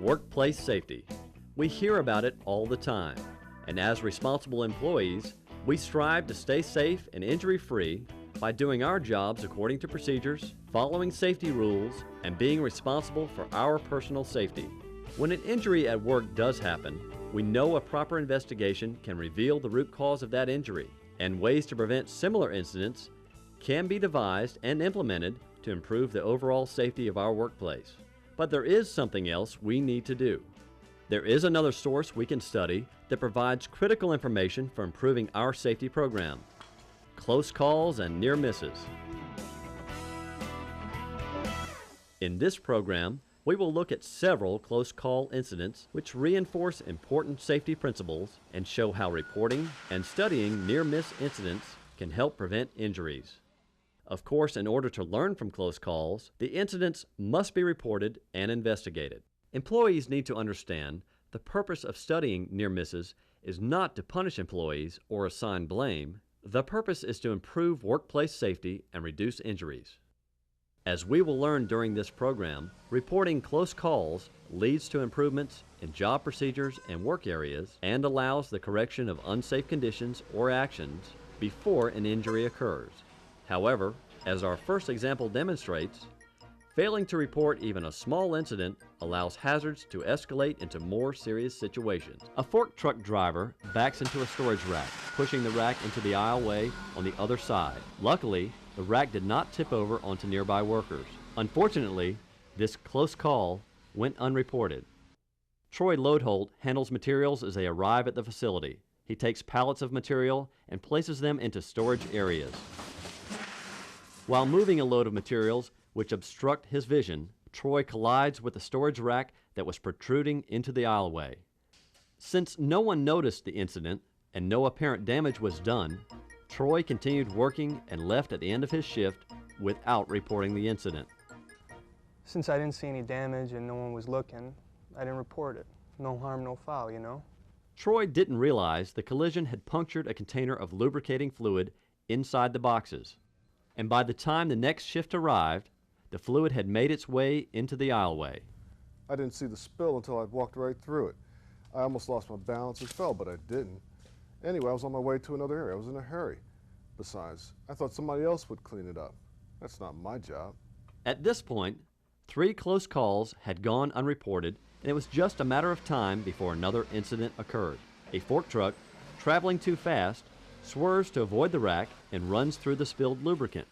Workplace safety. We hear about it all the time, and as responsible employees, we strive to stay safe and injury-free by doing our jobs according to procedures, following safety rules, and being responsible for our personal safety. When an injury at work does happen, we know a proper investigation can reveal the root cause of that injury, and ways to prevent similar incidents can be devised and implemented to improve the overall safety of our workplace. But there is something else we need to do. There is another source we can study that provides critical information for improving our safety program: close calls and near misses. In this program, we will look at several close call incidents which reinforce important safety principles and show how reporting and studying near-miss incidents can help prevent injuries. Of course, in order to learn from close calls, the incidents must be reported and investigated. Employees need to understand the purpose of studying near misses is not to punish employees or assign blame. The purpose is to improve workplace safety and reduce injuries. As we will learn during this program, reporting close calls leads to improvements in job procedures and work areas and allows the correction of unsafe conditions or actions before an injury occurs. However, as our first example demonstrates, failing to report even a small incident allows hazards to escalate into more serious situations. A fork truck driver backs into a storage rack, pushing the rack into the aisleway on the other side. Luckily, the rack did not tip over onto nearby workers. Unfortunately, this close call went unreported. Troy Lodeholt handles materials as they arrive at the facility. He takes pallets of material and places them into storage areas. While moving a load of materials which obstruct his vision, Troy collides with the storage rack that was protruding into the aisleway. Since no one noticed the incident and no apparent damage was done, Troy continued working and left at the end of his shift without reporting the incident. Since I didn't see any damage and no one was looking, I didn't report it. No harm, no foul, you know? Troy didn't realize the collision had punctured a container of lubricating fluid inside the boxes. And by the time the next shift arrived, the fluid had made its way into the aisleway. I didn't see the spill until I'd walked right through it. I almost lost my balance and fell, but I didn't. Anyway, I was on my way to another area. I was in a hurry. Besides, I thought somebody else would clean it up. That's not my job. At this point, 3 close calls had gone unreported, and it was just a matter of time before another incident occurred. A fork truck, traveling too fast, swerves to avoid the rack and runs through the spilled lubricant.